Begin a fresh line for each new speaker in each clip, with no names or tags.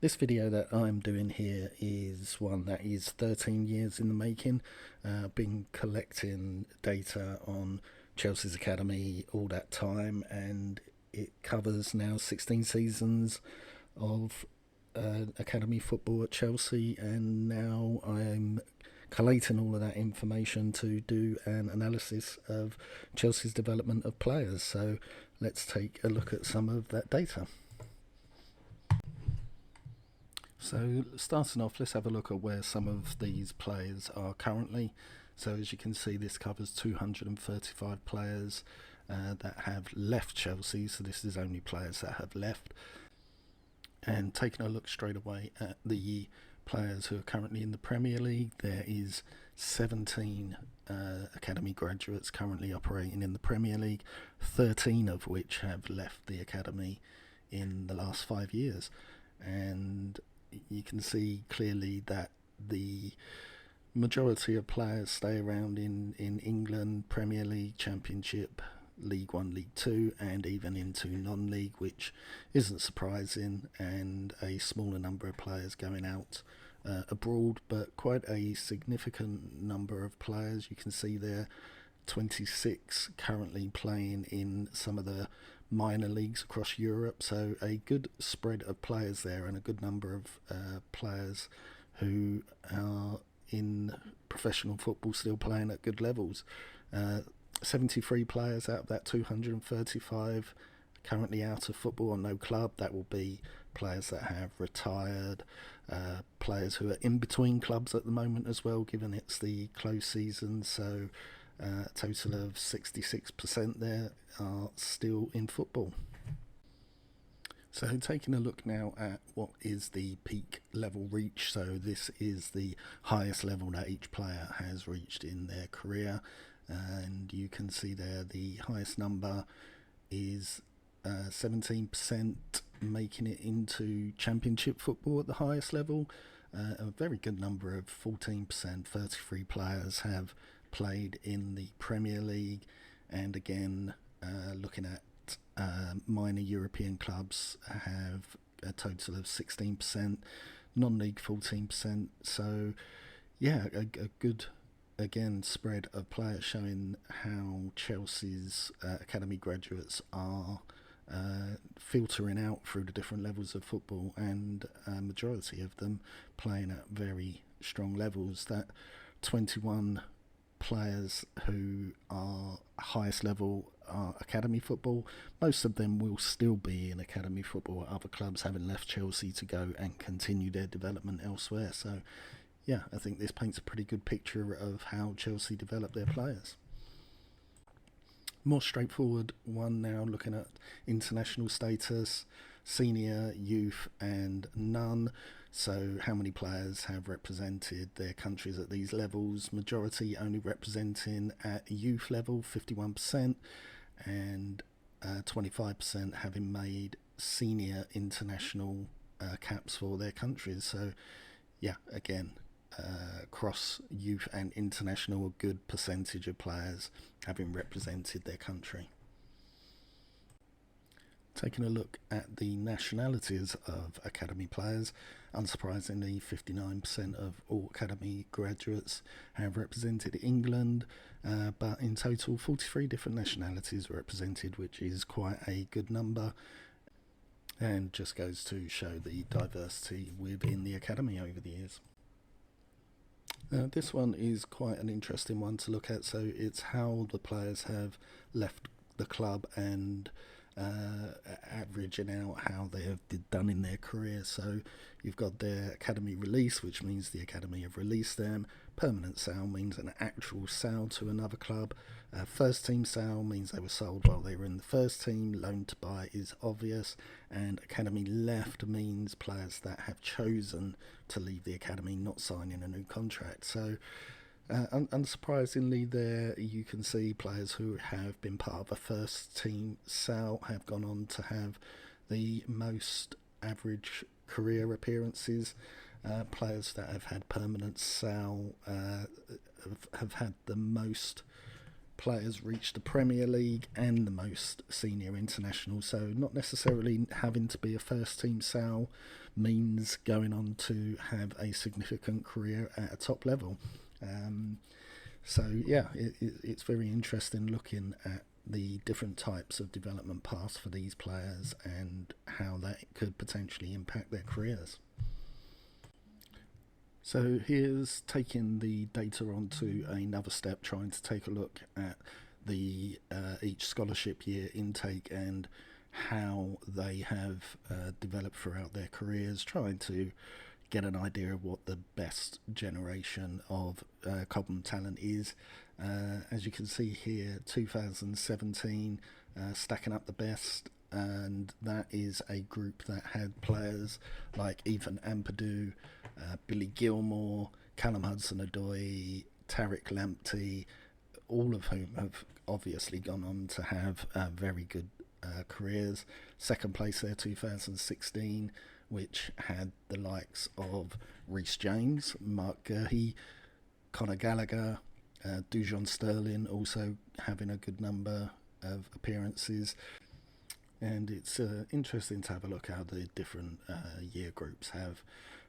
This video that I'm doing here is one that is 13 years in the making. Been collecting data on Chelsea's academy all that time, and it covers now 16 seasons of academy football at Chelsea, and now I'm collating all of that information to do an analysis of Chelsea's development of players. So let's take a look at some of that data. So starting off, let's have a look at where some of these players are currently. So as you can see, this covers 235 players that have left Chelsea. So this is only players that have left. And taking a look straight away at the players who are currently in the Premier League, there is 17 academy graduates currently operating in the Premier League, 13 of which have left the academy in the last 5 years. And you can see clearly that the majority of players stay around in England, Premier League, Championship, League One, League Two, and even into non-league, which isn't surprising, and a smaller number of players going out abroad, but quite a significant number of players. You can see there 26 currently playing in some of the minor leagues across Europe, so a good spread of players there, and a good number of players who are in professional football still playing at good levels. 73 players out of that 235 currently out of football or no club. That will be players that have retired, players who are in between clubs at the moment as well, given it's the close season. So a total of 66% there are still in football. So taking a look now at what is the peak level reach. So this is the highest level that each player has reached in their career, and you can see there the highest number is 17% making it into Championship football at the highest level. A very good number of 14%, 33 players have played in the Premier League, and again looking at minor European clubs have a total of 16%, non-league 14%. So yeah, a good again spread of players, showing how Chelsea's academy graduates are filtering out through the different levels of football, and a majority of them playing at very strong levels. That 21 players who are highest level are academy football. Most of them will still be in academy football at other clubs, having left Chelsea to go and continue their development elsewhere. So yeah, I think this paints a pretty good picture of how Chelsea develop their players. More straightforward one now, looking at international status, senior, youth and none. So how many players have represented their countries at these levels? Majority only representing at youth level, 51%, and 25% having made senior international caps for their countries. So yeah, again, across youth and international, a good percentage of players having represented their country. Taking a look at the nationalities of academy players, unsurprisingly 59% of all academy graduates have represented England, but in total 43 different nationalities were represented, which is quite a good number, and just goes to show the diversity within the academy over the years. This one is quite an interesting one to look at. So it's how the players have left the club, and averaging out how they have done in their career. So you've got their academy release, which means the academy have released them. Permanent sale means an actual sale to another club. First team sale means they were sold while they were in the first team. Loan to buy is obvious, and academy left means players that have chosen to leave the academy, not signing a new contract. So unsurprisingly, there you can see players who have been part of a first team sale have gone on to have the most average career appearances. Players that have had permanent sale have had the most players reach the Premier League and the most senior international. So not necessarily having to be a first team sale means going on to have a significant career at a top level. So yeah, it's very interesting looking at the different types of development paths for these players and how that could potentially impact their careers. So here's taking the data on to another step, trying to take a look at the each scholarship year intake and how they have developed throughout their careers, trying to get an idea of what the best generation of Cobham talent is. As you can see here, 2017 stacking up the best, and that is a group that had players like Ethan Ampadu, Billy Gilmore, Callum Hudson-Odoi, Tariq Lamptey, all of whom have obviously gone on to have very good careers. Second place there, 2016, which had the likes of Reece James, Mark Gurhey, Conor Gallagher, Dujon Sterling also having a good number of appearances. And it's interesting to have a look how the different year groups have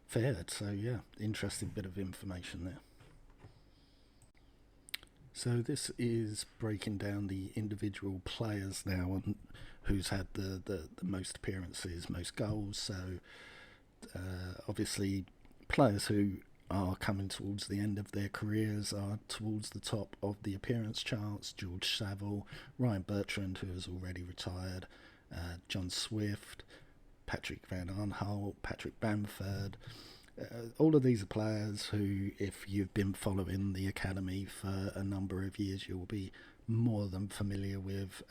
fared. So yeah, interesting bit of information there. So this is breaking down the individual players now and who's had the most appearances, most goals. So obviously players who are coming towards the end of their careers are towards the top of the appearance charts. George Saville, Ryan Bertrand, who has already retired, John Swift, Patrick Van Arnholt, Patrick Bamford. All of these are players who, if you've been following the academy for a number of years, you'll be more than familiar with.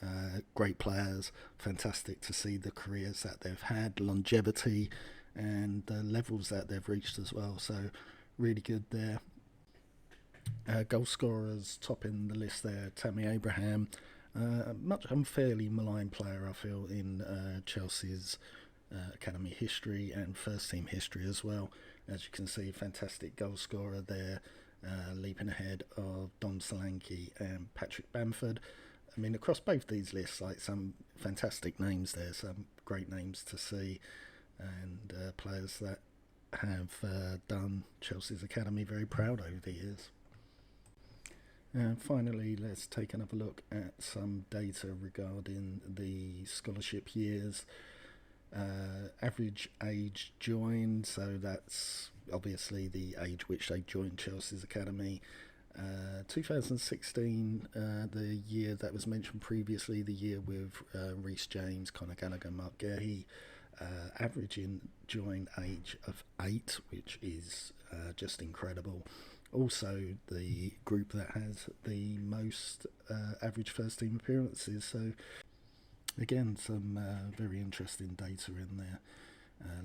Great players, fantastic to see the careers that they've had, longevity, and the levels that they've reached as well. So really good there. Goal scorers topping the list there, Tammy Abraham, much unfairly maligned player I feel in Chelsea's academy history and first team history as well. As you can see, fantastic goal scorer there, leaping ahead of Dom Solanke and Patrick Bamford. I mean, across both these lists, like some fantastic names there, some great names to see, and players that have done Chelsea's academy very proud over the years. And finally, let's take another look at some data regarding the scholarship years. Average age joined, so that's obviously the age which they joined Chelsea's academy. 2016, the year that was mentioned previously, the year with Reece James, Conor Gallagher, Mark Gurhey, averaging join age of 8, which is just incredible. Also, the group that has the most average first team appearances. So again, some very interesting data in there,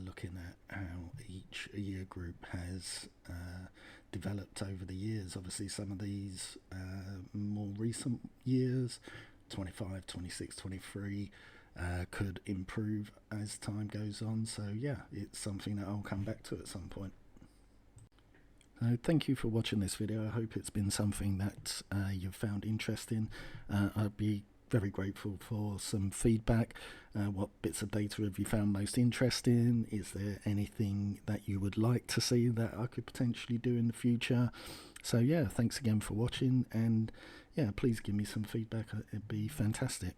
looking at how each year group has developed over the years. Obviously, some of these more recent years, 25, 26, 23, could improve as time goes on. So yeah, it's something that I'll come back to at some point. So thank you for watching this video. I hope it's been something that you've found interesting. I'd be very grateful for some feedback. What bits of data have you found most interesting? Is there anything that you would like to see that I could potentially do in the future? So yeah, thanks again for watching, and yeah, please give me some feedback. It'd be fantastic.